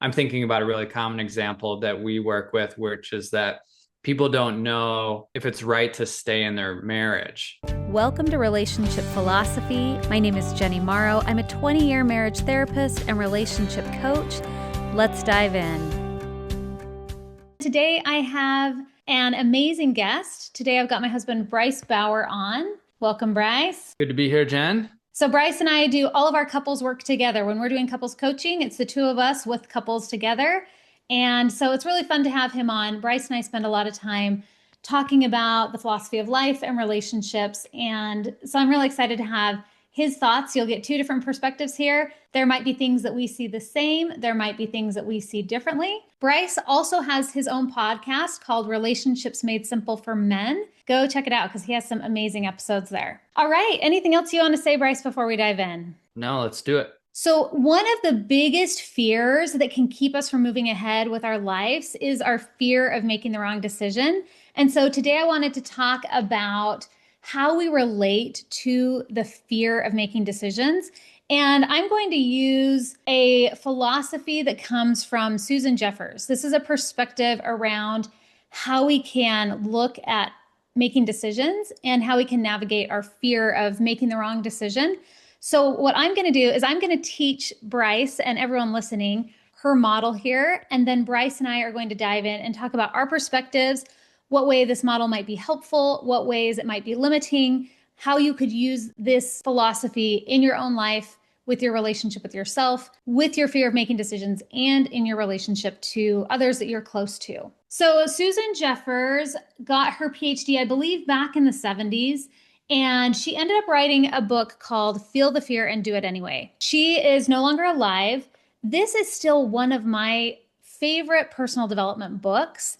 I'm thinking about a really common example that we work with, which is that people don't know if it's right to stay in their marriage. Welcome to Relationship Philosophy. My name is Jenny Morrow. I'm a 20-year marriage therapist and relationship coach. Let's dive in. Today I have an amazing guest. Today I've got my husband, Bryce Bauer, on. Welcome, Bryce. Good to be here, Jen. So Bryce and I do all of our couples work together. When we're doing couples coaching, it's the two of us with couples together. And so it's really fun to have him on. Bryce and I spend a lot of time talking about the philosophy of life and relationships. And so I'm really excited to have his thoughts. You'll get two different perspectives here. There might be things that we see the same. There might be things that we see differently. Bryce also has his own podcast called Relationships Made Simple for Men. Go check it out because he has some amazing episodes there. All right. Anything else you want to say, Bryce, before we dive in? No, let's do it. So one of the biggest fears that can keep us from moving ahead with our lives is our fear of making the wrong decision. And so today I wanted to talk about how we relate to the fear of making decisions. And I'm going to use a philosophy that comes from Susan Jeffers. This is a perspective around how we can look at making decisions and how we can navigate our fear of making the wrong decision. So what I'm going to do is I'm going to teach Bryce and everyone listening her model here. And then Bryce and I are going to dive in and talk about our perspectives, what way this model might be helpful, what ways it might be limiting, how you could use this philosophy in your own life, with your relationship with yourself, with your fear of making decisions, and in your relationship to others that you're close to. So Susan Jeffers got her PhD, I believe, back in the 70s. And she ended up writing a book called Feel the Fear and Do It Anyway. She is no longer alive. This is still one of my favorite personal development books.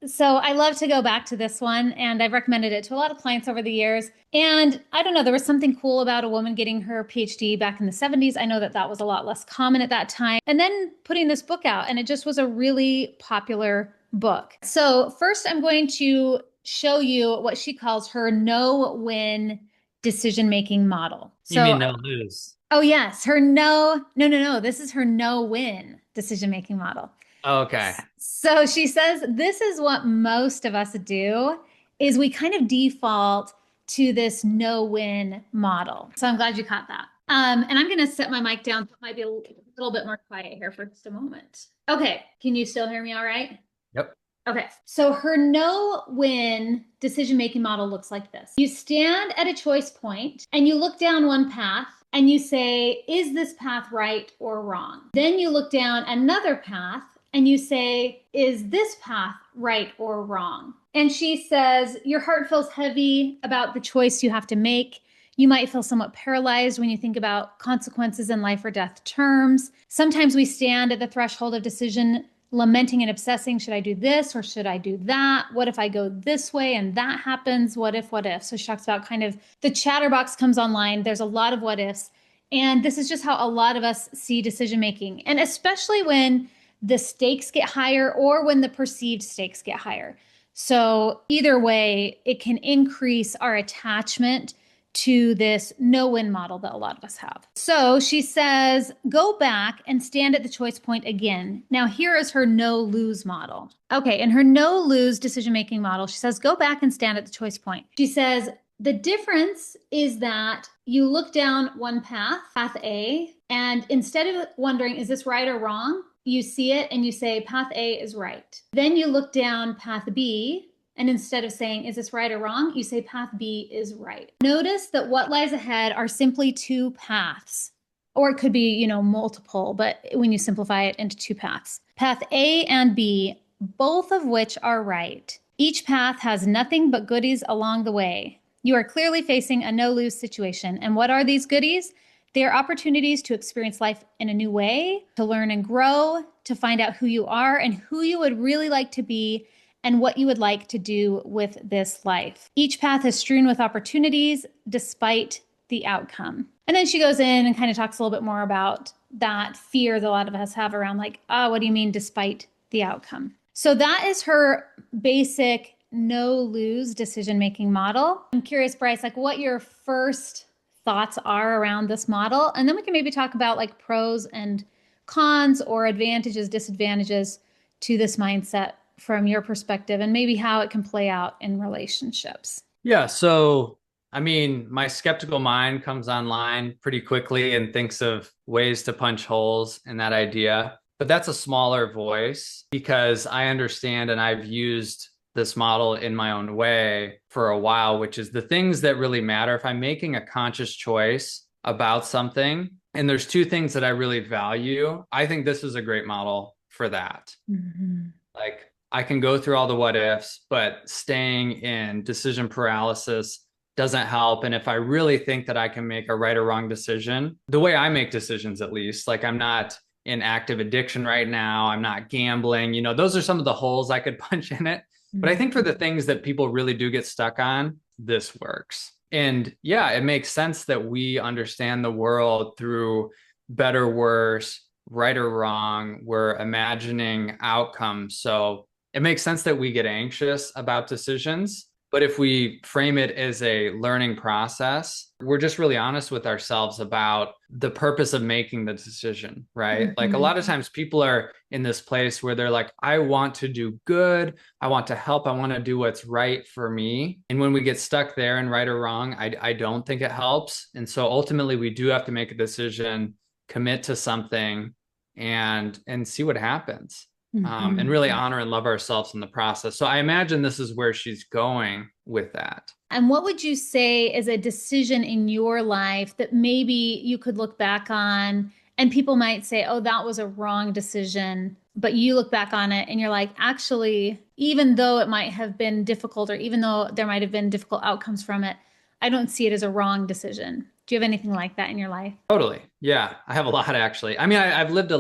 So I love to go back to this one, and I've recommended it to a lot of clients over the years. And I don't know, there was something cool about a woman getting her PhD back in the 70s. I know that that was a lot less common at that time. And then putting this book out, and it just was a really popular book. So first I'm going to show you what she calls her no-win decision-making model. You mean no lose? Oh yes, her no. This is her no-win decision-making model. Okay. So she says this is what most of us do, is we kind of default to this no-win model. So I'm glad you caught that. And I'm going to set my mic down. So it might be a little bit more quiet here for just a moment. Okay. Can you still hear me all right? Yep. Okay. So her no-win decision-making model looks like this. You stand at a choice point and you look down one path and you say, is this path right or wrong? Then you look down another path and you say, is this path right or wrong? And she says, your heart feels heavy about the choice you have to make. You might feel somewhat paralyzed when you think about consequences in life or death terms. Sometimes we stand at the threshold of decision, lamenting and obsessing. Should I do this or should I do that? What if I go this way and that happens? What if? So she talks about kind of the chatterbox comes online. There's a lot of what ifs. And this is just how a lot of us see decision making. And especially when the stakes get higher or when the perceived stakes get higher. So either way, it can increase our attachment to this no-win model that a lot of us have. So she says, go back and stand at the choice point again. Now here is her no-lose model. Okay, in her no-lose decision-making model, she says, go back and stand at the choice point. She says, the difference is that you look down one path, path A, and instead of wondering, is this right or wrong? You see it and you say, path A is right. Then you look down path B, and instead of saying, is this right or wrong? You say, path B is right. Notice that what lies ahead are simply two paths, or it could be, multiple, but when you simplify it into two paths. Path A and B, both of which are right. Each path has nothing but goodies along the way. You are clearly facing a no-lose situation. And what are these goodies? They are opportunities to experience life in a new way, to learn and grow, to find out who you are and who you would really like to be and what you would like to do with this life. Each path is strewn with opportunities despite the outcome. And then she goes in and kind of talks a little bit more about that fear that a lot of us have around what do you mean despite the outcome? So that is her basic no-lose decision-making model. I'm curious, Bryce, what your first thoughts are around this model. And then we can maybe talk about pros and cons or advantages, disadvantages to this mindset from your perspective, and maybe how it can play out in relationships? Yeah. So, I mean, my skeptical mind comes online pretty quickly and thinks of ways to punch holes in that idea. But that's a smaller voice because I understand and I've used this model in my own way for a while, which is the things that really matter. If I'm making a conscious choice about something, and there's two things that I really value, I think this is a great model for that. Mm-hmm. Like, I can go through all the what ifs, but staying in decision paralysis doesn't help. And if I really think that I can make a right or wrong decision, the way I make decisions, at least, like I'm not in active addiction right now, I'm not gambling, those are some of the holes I could punch in it. But I think for the things that people really do get stuck on, this works. And yeah, it makes sense that we understand the world through better, worse, right or wrong. We're imagining outcomes. So it makes sense that we get anxious about decisions. But if we frame it as a learning process, we're just really honest with ourselves about the purpose of making the decision, right? Like a lot of times people are in this place where they're like, I want to do good. I want to help. I want to do what's right for me. And when we get stuck there in right or wrong, I don't think it helps. And so ultimately we do have to make a decision, commit to something and see what happens. And really honor and love ourselves in the process. So I imagine this is where she's going with that. And what would you say is a decision in your life that maybe you could look back on and people might say, oh, that was a wrong decision. But you look back on it and you're like, actually, even though it might have been difficult or even though there might have been difficult outcomes from it, I don't see it as a wrong decision. Do you have anything like that in your life? Totally. Yeah, I have a lot actually. I mean, I've lived a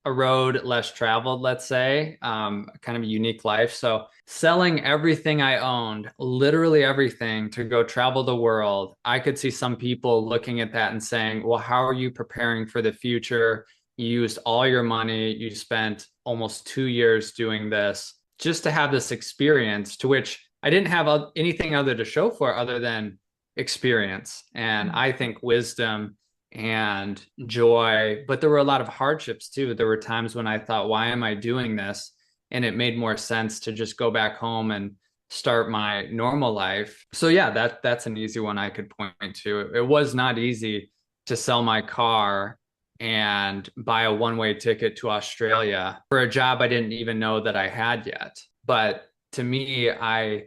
road less traveled, let's say, kind of a unique life. So selling everything I owned, literally everything to go travel the world, I could see some people looking at that and saying, well, how are you preparing for the future? You used all your money. You spent almost 2 years doing this just to have this experience to which I didn't have anything other to show for other than experience. And I think wisdom and joy, but there were a lot of hardships too. There were times when I thought, why am I doing this? And it made more sense to just go back home and start my normal life. So yeah, that's an easy one I could point to. It was not easy to sell my car and buy a one-way ticket to Australia for a job I didn't even know that I had yet. But to me, I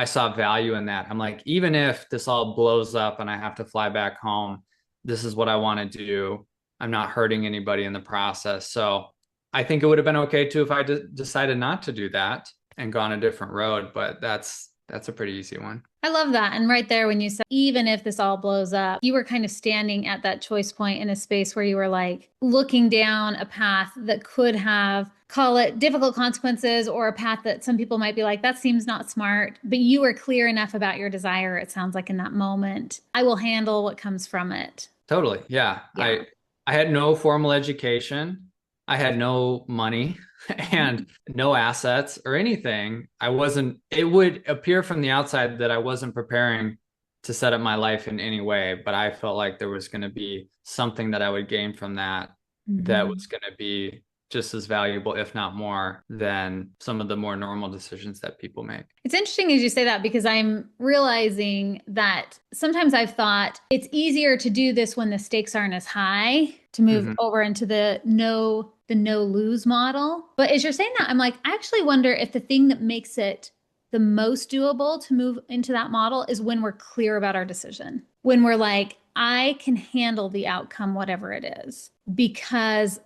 saw value in that. I'm like, even if this all blows up and I have to fly back home, this is what I want to do. I'm not hurting anybody in the process. So I think it would have been okay too if I decided not to do that and gone a different road. But that's a pretty easy one. I love that. And right there, when you said, even if this all blows up, you were kind of standing at that choice point in a space where you were like looking down a path that could have, call it difficult consequences, or a path that some people might be like, that seems not smart. But you were clear enough about your desire, it sounds like, in that moment. I will handle what comes from it. Totally. Yeah. I had no formal education. I had no money and no assets or anything. It would appear from the outside that I wasn't preparing to set up my life in any way, but I felt like there was going to be something that I would gain from that that was going to be just as valuable, if not more, than some of the more normal decisions that people make. It's interesting as you say that, because I'm realizing that sometimes I've thought it's easier to do this when the stakes aren't as high, to move over into the no lose model. But as you're saying that, I'm like, I actually wonder if the thing that makes it the most doable to move into that model is when we're clear about our decision. When we're like, I can handle the outcome, whatever it is, because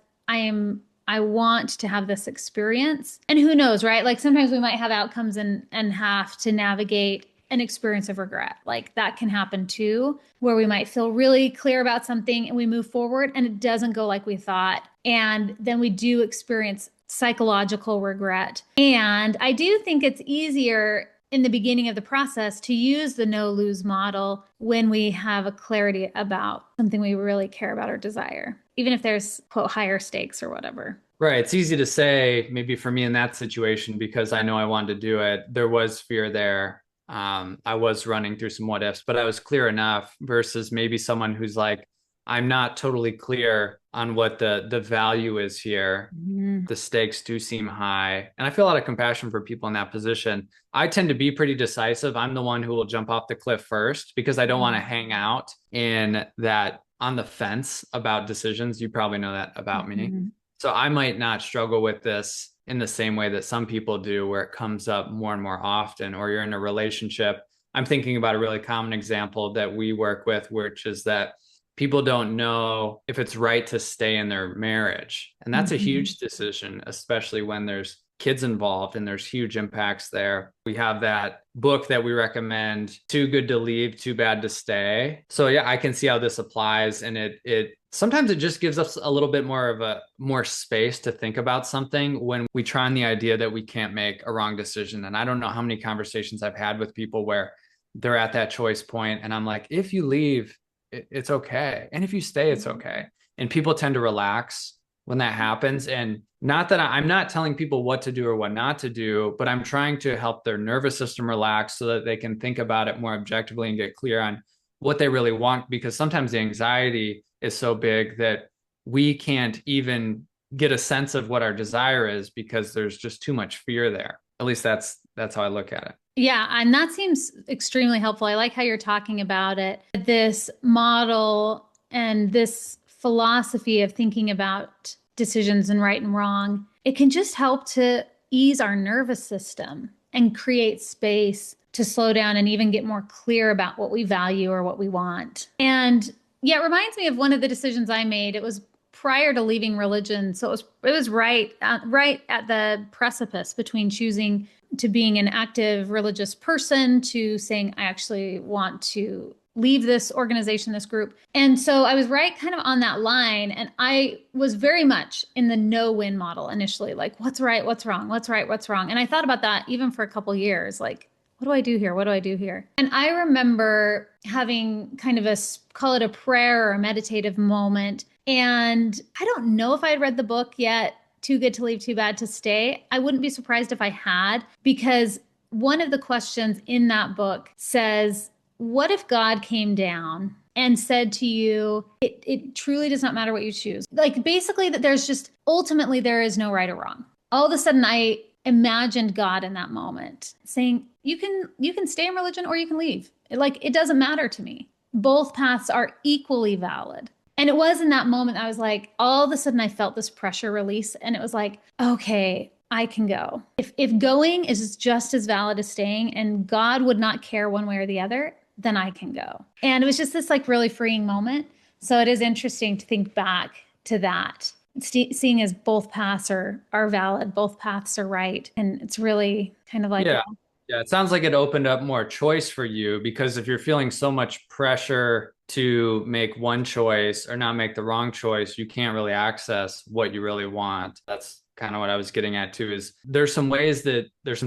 I want to have this experience. And who knows, right? Like sometimes we might have outcomes and have to navigate an experience of regret. Like that can happen too, where we might feel really clear about something and we move forward and it doesn't go like we thought. And then we do experience psychological regret. And I do think it's easier in the beginning of the process to use the no lose model when we have a clarity about something we really care about or desire, even if there's, quote, higher stakes or whatever. Right. It's easy to say, maybe for me in that situation, because I know I wanted to do it. There was fear there. I was running through some what ifs, but I was clear enough versus maybe someone who's like, I'm not totally clear on what the value is here. Mhm. The stakes do seem high. And I feel a lot of compassion for people in that position. I tend to be pretty decisive. I'm the one who will jump off the cliff first because I don't want to hang out in that on the fence about decisions. You probably know that about me. Mhm. So I might not struggle with this in the same way that some people do, where it comes up more and more often, or you're in a relationship. I'm thinking about a really common example that we work with, which is that people don't know if it's right to stay in their marriage. And that's a Mhm. huge decision, especially when there's kids involved and there's huge impacts there. We have that book that we recommend, Too Good to Leave, Too Bad to Stay. So yeah, I can see how this applies, and it sometimes it just gives us a little bit more of a more space to think about something when we try on the idea that we can't make a wrong decision. And I don't know how many conversations I've had with people where they're at that choice point and I'm like, if you leave, it's okay. And if you stay, it's okay. And people tend to relax when that happens. And not that I'm not telling people what to do or what not to do, but I'm trying to help their nervous system relax so that they can think about it more objectively and get clear on what they really want. Because sometimes the anxiety is so big that we can't even get a sense of what our desire is because there's just too much fear there. At least that's how I look at it. Yeah, and that seems extremely helpful. I like how you're talking about it. This model and this philosophy of thinking about decisions and right and wrong, it can just help to ease our nervous system and create space to slow down and even get more clear about what we value or what we want. And yeah, it reminds me of one of the decisions I made. It was prior to leaving religion, so it was right at the precipice between choosing to being an active religious person to saying I actually want to leave this organization, this group. And so I was right kind of on that line. And I was very much in the no-win model initially, like what's right, what's wrong, what's right, what's wrong. And I thought about that even for a couple years, like, what do I do here? What do I do here? And I remember having kind of call it a prayer or a meditative moment. And I don't know if I had read the book yet, Too Good to Leave, Too Bad to Stay. I wouldn't be surprised if I had, because one of the questions in that book says, what if God came down and said to you, it truly does not matter what you choose? Like basically that there's just ultimately there is no right or wrong. All of a sudden I imagined God in that moment saying, you can stay in religion or you can leave. It doesn't matter to me. Both paths are equally valid. And it was in that moment I was like, all of a sudden I felt this pressure release and it was like, okay, I can go. If going is just as valid as staying and God would not care one way or the other, then I can go. And it was just this like really freeing moment. So it is interesting to think back to that, seeing as both paths are valid, both paths are right. And it's really kind of like, Yeah. Yeah, it sounds like it opened up more choice for you because if you're feeling so much pressure to make one choice or not make the wrong choice, you can't really access what you really want. That's kind of what I was getting at too, is there's some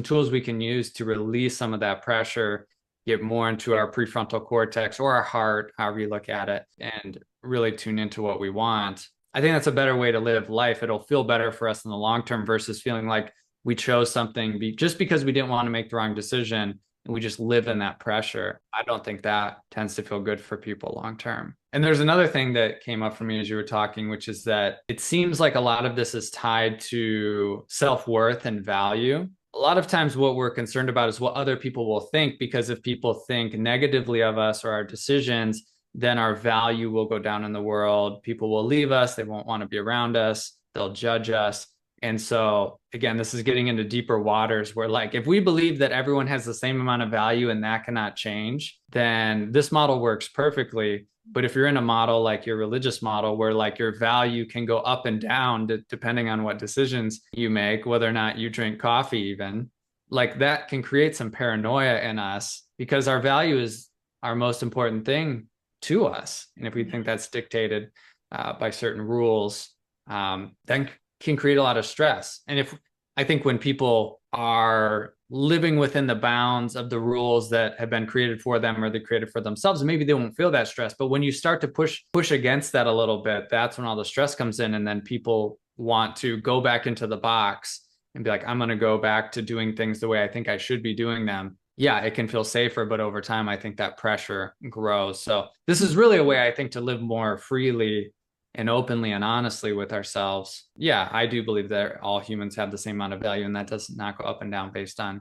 tools we can use to release some of that pressure, get more into our prefrontal cortex or our heart, however you look at it, and really tune into what we want. I think that's a better way to live life. It'll feel better for us in the long term versus feeling like we chose something just because we didn't want to make the wrong decision and we just live in that pressure. I don't think that tends to feel good for people long term. And there's another thing that came up for me as you were talking, which is that it seems like a lot of this is tied to self-worth and value. A lot of times what we're concerned about is what other people will think, because if people think negatively of us or our decisions, then our value will go down in the world. People will leave us. They won't want to be around us. They'll judge us. And so again, this is getting into deeper waters where like, if we believe that everyone has the same amount of value and that cannot change, then this model works perfectly. But if you're in a model like your religious model, where like your value can go up and down depending on what decisions you make, whether or not you drink coffee, even like that can create some paranoia in us because our value is our most important thing to us. And if we think that's dictated by certain rules, then can create a lot of stress. And I think when people are living within the bounds of the rules that have been created for them or they created for themselves, maybe they won't feel that stress. But when you start to push against that a little bit, that's when all the stress comes in. And then people want to go back into the box and be like, I'm going to go back to doing things the way I think I should be doing them. Yeah, it can feel safer, but over time, I think that pressure grows. So this is really a way, I think, to live more freely and openly and honestly with ourselves, yeah, I do believe that all humans have the same amount of value, and that does not go up and down based on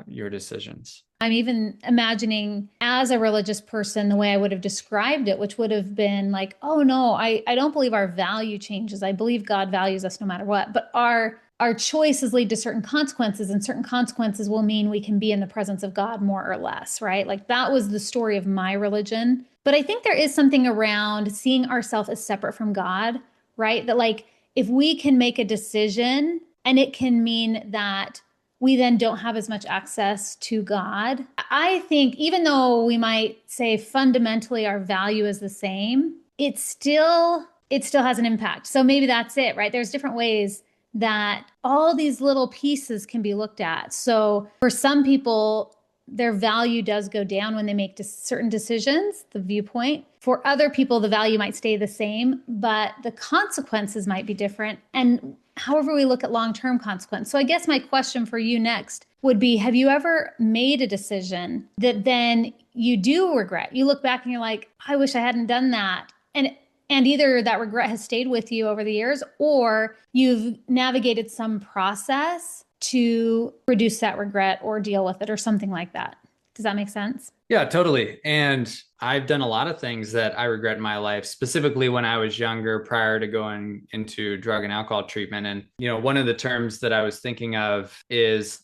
your decisions. I'm even imagining as a religious person the way I would have described it, which would have been like, oh no, I don't believe our value changes. I believe God values us no matter what. But our choices lead to certain consequences, and certain consequences will mean we can be in the presence of God more or less, right? Like that was the story of my religion. But I think there is something around seeing ourselves as separate from God, right? That like if we can make a decision and it can mean that we then don't have as much access to God. I think even though we might say fundamentally our value is the same, it still has an impact. So maybe that's it, right? There's different ways that all these little pieces can be looked at. So for some people, their value does go down when they make certain decisions, the viewpoint. For other people, the value might stay the same, but the consequences might be different. And however we look at long-term consequence. So I guess my question for you next would be, have you ever made a decision that then you do regret? You look back and you're like, I wish I hadn't done that. And either that regret has stayed with you over the years, or you've navigated some process to reduce that regret or deal with it or something like that. Does that make sense? Yeah, totally. And I've done a lot of things that I regret in my life, specifically when I was younger, prior to going into drug and alcohol treatment. And, one of the terms that I was thinking of is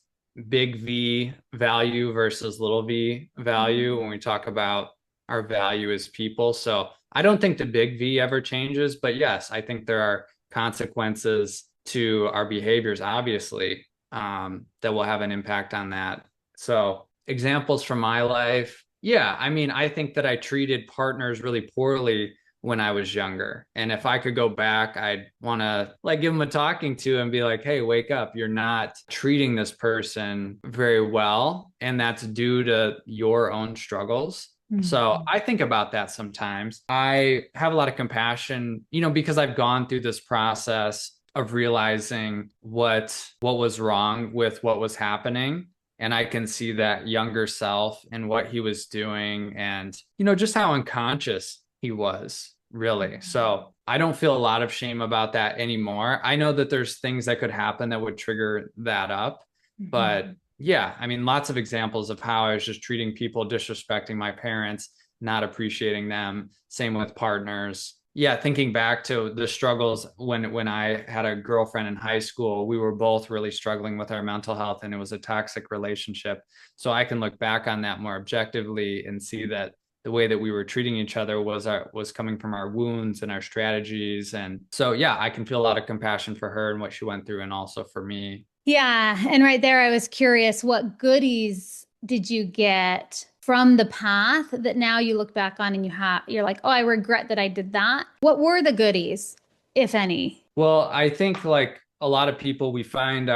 big V value versus little v value when we talk about our value as people. So I don't think the big V ever changes, but yes, I think there are consequences to our behaviors, obviously, that will have an impact on that. So examples from my life. Yeah, I mean, I think that I treated partners really poorly when I was younger. And if I could go back, I'd want to give them a talking to and be like, hey, wake up. You're not treating this person very well. And that's due to your own struggles. So I think about that sometimes. I have a lot of compassion, because I've gone through this process of realizing what was wrong with what was happening. And I can see that younger self and what he was doing and, just how unconscious he was, really. So I don't feel a lot of shame about that anymore. I know that there's things that could happen that would trigger that up, but yeah, I mean, lots of examples of how I was just treating people, disrespecting my parents, not appreciating them. Same with partners. Yeah, thinking back to the struggles when I had a girlfriend in high school, we were both really struggling with our mental health, and it was a toxic relationship. So I can look back on that more objectively and see that the way that we were treating each other was coming from our wounds and our strategies. And so, yeah, I can feel a lot of compassion for her and what she went through, and also for me. Yeah. And right there, I was curious, what goodies did you get from the path that now you look back on and you're like, oh, I regret that I did that? What were the goodies, if any? Well, I think like a lot of people, we find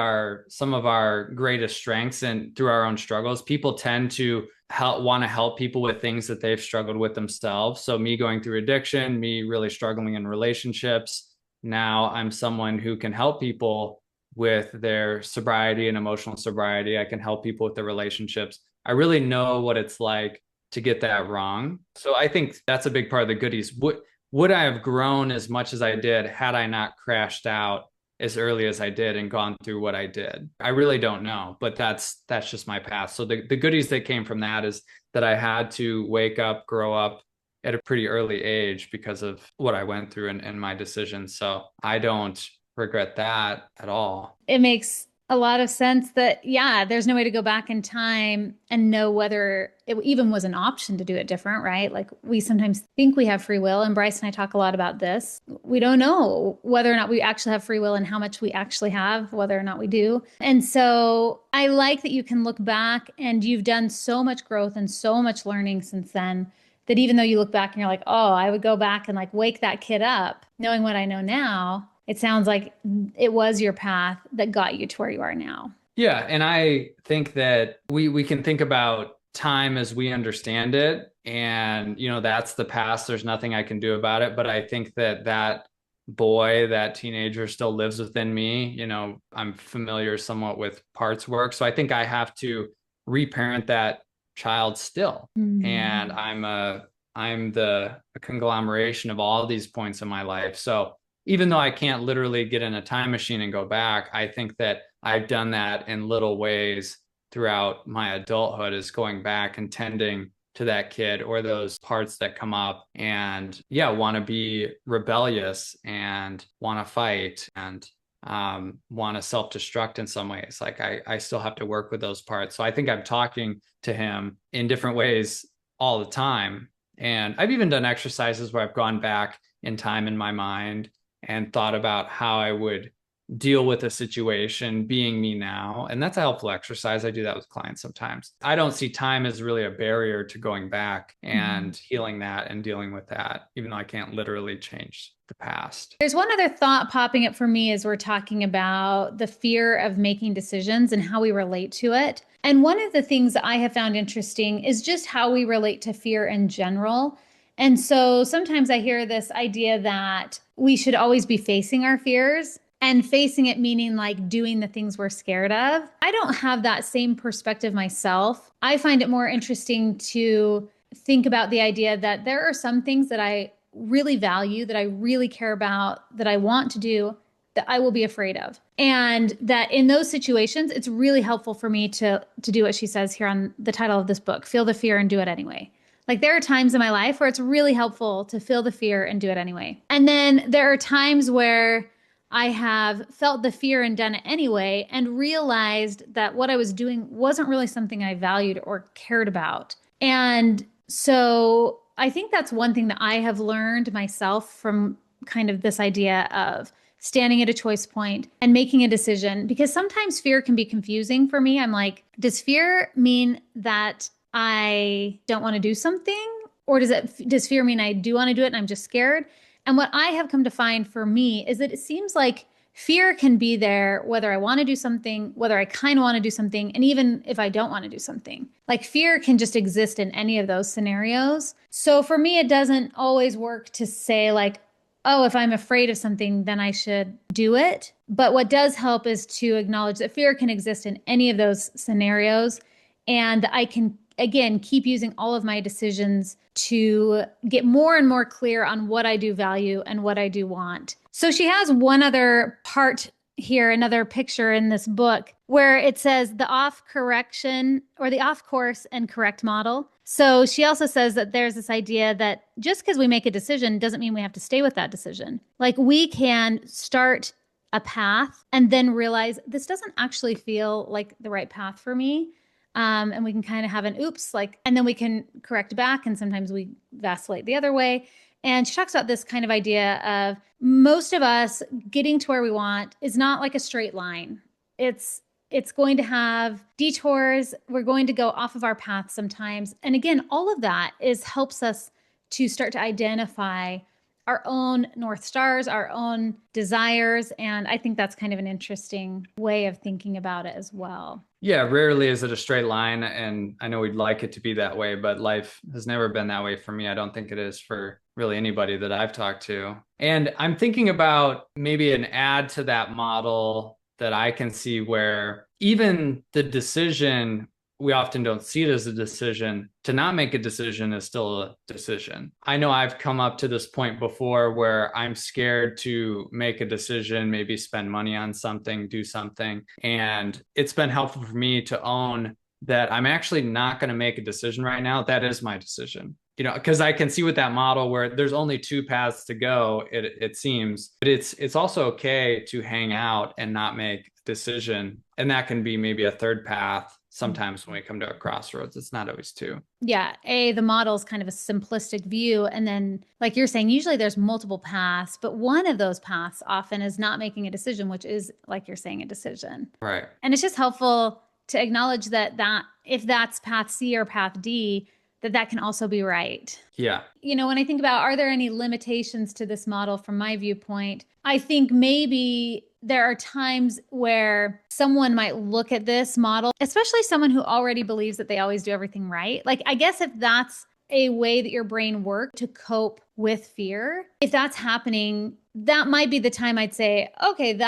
some of our greatest strengths and through our own struggles. People tend to want to help people with things that they've struggled with themselves. So me going through addiction, me really struggling in relationships. Now I'm someone who can help people with their sobriety and emotional sobriety. I can help people with their relationships. I really know what it's like to get that wrong. So I think that's a big part of the goodies. Would I have grown as much as I did had I not crashed out as early as I did and gone through what I did? I really don't know, but that's just my path. So the goodies that came from that is that I had to wake up, grow up at a pretty early age because of what I went through and my decisions. So I don't regret that at all. It makes a lot of sense that, yeah, there's no way to go back in time and know whether it even was an option to do it different, right? Like we sometimes think we have free will, and Bryce and I talk a lot about this. We don't know whether or not we actually have free will and how much we actually have, whether or not we do. And so I like that you can look back and you've done so much growth and so much learning since then, that even though you look back and you're like, oh, I would go back and wake that kid up, knowing what I know now, it sounds like it was your path that got you to where you are now. Yeah. And I think that we can think about time as we understand it. And, that's the past. There's nothing I can do about it. But I think that boy, that teenager still lives within me. I'm familiar somewhat with parts work. So I think I have to reparent that child still. Mm-hmm. And I'm a I'm the a conglomeration of all these points in my life. So even though I can't literally get in a time machine and go back, I think that I've done that in little ways throughout my adulthood, is going back and tending to that kid or those parts that come up, and yeah, want to be rebellious and want to fight and want to self-destruct in some ways. Like I still have to work with those parts. So I think I'm talking to him in different ways all the time. And I've even done exercises where I've gone back in time in my mind and thought about how I would deal with a situation being me now. And that's a helpful exercise. I do that with clients sometimes. I don't see time as really a barrier to going back and healing that and dealing with that, even though I can't literally change the past. There's one other thought popping up for me as we're talking about the fear of making decisions and how we relate to it. And one of the things that I have found interesting is just how we relate to fear in general. And so sometimes I hear this idea that we should always be facing our fears, and facing it meaning like doing the things we're scared of. I don't have that same perspective myself. I find it more interesting to think about the idea that there are some things that I really value, that I really care about, that I want to do, that I will be afraid of. And that in those situations, it's really helpful for me to do what she says here on the title of this book, feel the fear and do it anyway. Like there are times in my life where it's really helpful to feel the fear and do it anyway. And then there are times where I have felt the fear and done it anyway, and realized that what I was doing wasn't really something I valued or cared about. And so I think that's one thing that I have learned myself from kind of this idea of standing at a choice point and making a decision, because sometimes fear can be confusing for me. I'm like, does fear mean that I don't want to do something? Or does fear mean I do want to do it and I'm just scared? And what I have come to find for me is that it seems like fear can be there whether I want to do something, whether I kind of want to do something, and even if I don't want to do something. Like fear can just exist in any of those scenarios. So for me, it doesn't always work to say like, oh, if I'm afraid of something, then I should do it. But what does help is to acknowledge that fear can exist in any of those scenarios. And I can, again, keep using all of my decisions to get more and more clear on what I do value and what I do want. So she has one other part here, another picture in this book where it says the off correction or the off course and correct model. So she also says that there's this idea that just because we make a decision doesn't mean we have to stay with that decision. Like we can start a path and then realize this doesn't actually feel like the right path for me. And we can kind of have an oops, like, and then we can correct back. And sometimes we vacillate the other way. And she talks about this kind of idea of most of us getting to where we want is not like a straight line. It's going to have detours. We're going to go off of our path sometimes. And again, all of that helps us to start to identify our own North Stars, our own desires. And I think that's kind of an interesting way of thinking about it as well. Yeah, rarely is it a straight line. And I know we'd like it to be that way, but life has never been that way for me. I don't think it is for really anybody that I've talked to. And I'm thinking about maybe an add to that model that I can see where even the decision, we often don't see it as a decision. To not make a decision is still a decision. I know I've come up to this point before where I'm scared to make a decision, maybe spend money on something, do something. And it's been helpful for me to own that I'm actually not going to make a decision right now. That is my decision. Because I can see with that model where there's only two paths to go, it seems, but it's also okay to hang out and not make a decision. And that can be maybe a third path. Sometimes when we come to a crossroads, it's not always two. Yeah. The model is kind of a simplistic view. And then, like you're saying, usually there's multiple paths, but one of those paths often is not making a decision, which is, like you're saying, a decision. Right. And it's just helpful to acknowledge that if that's path C or path D, that can also be right. Yeah. When I think about, are there any limitations to this model from my viewpoint? I think maybe there are times where someone might look at this model, especially someone who already believes that they always do everything right. Like, I guess if that's a way that your brain works to cope with fear, if that's happening, that might be the time I'd say, okay,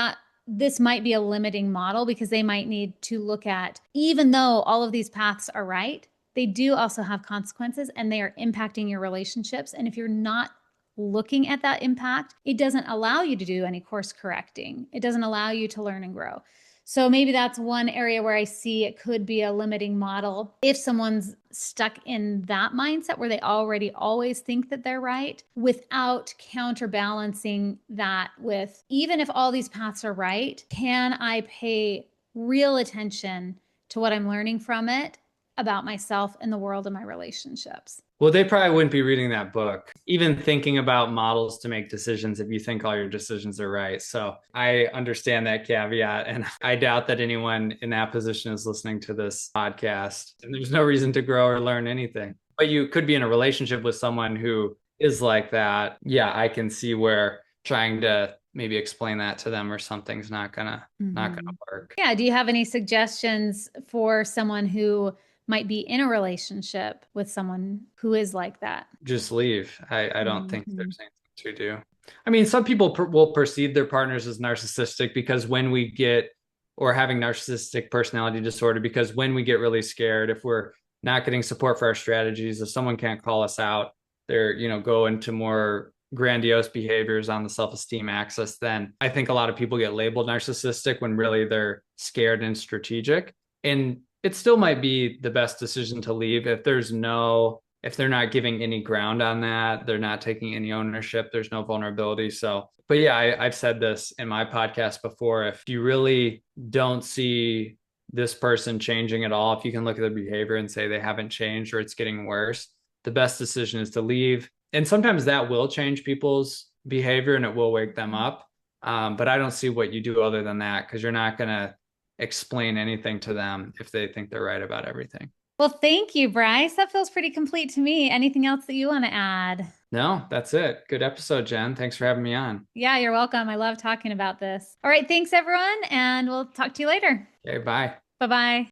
this might be a limiting model, because they might need to look at, even though all of these paths are right, they do also have consequences and they are impacting your relationships. And if you're not looking at that impact, it doesn't allow you to do any course correcting. It doesn't allow you to learn and grow. So maybe that's one area where I see it could be a limiting model. If someone's stuck in that mindset where they already always think that they're right, without counterbalancing that with, even if all these paths are right, can I pay real attention to what I'm learning from it about myself and the world and my relationships? Well, they probably wouldn't be reading that book, even thinking about models to make decisions if you think all your decisions are right. So I understand that caveat. And I doubt that anyone in that position is listening to this podcast. And there's no reason to grow or learn anything. But you could be in a relationship with someone who is like that. Yeah, I can see where trying to maybe explain that to them or something's not gonna work. Yeah. Do you have any suggestions for someone who might be in a relationship with someone who is like that? Just leave. I don't think there's anything to do. I mean, some people will perceive their partners as narcissistic because when we get, or having narcissistic personality disorder, because when we get really scared, if we're not getting support for our strategies, if someone can't call us out, they're, go into more grandiose behaviors on the self-esteem axis, then I think a lot of people get labeled narcissistic when really they're scared and strategic. And it still might be the best decision to leave if they're not giving any ground on that, they're not taking any ownership, there's no vulnerability. So, but yeah, I've said this in my podcast before. If you really don't see this person changing at all, if you can look at their behavior and say they haven't changed or it's getting worse, the best decision is to leave. And sometimes that will change people's behavior and it will wake them up. But I don't see what you do other than that, because you're not going to explain anything to them if they think they're right about everything. Well, thank you, Bryce. That feels pretty complete to me. Anything else that you want to add? No, that's it. Good episode, Jen. Thanks for having me on. Yeah, you're welcome. I love talking about this. All right. Thanks, everyone. And we'll talk to you later. Okay, bye. Bye-bye.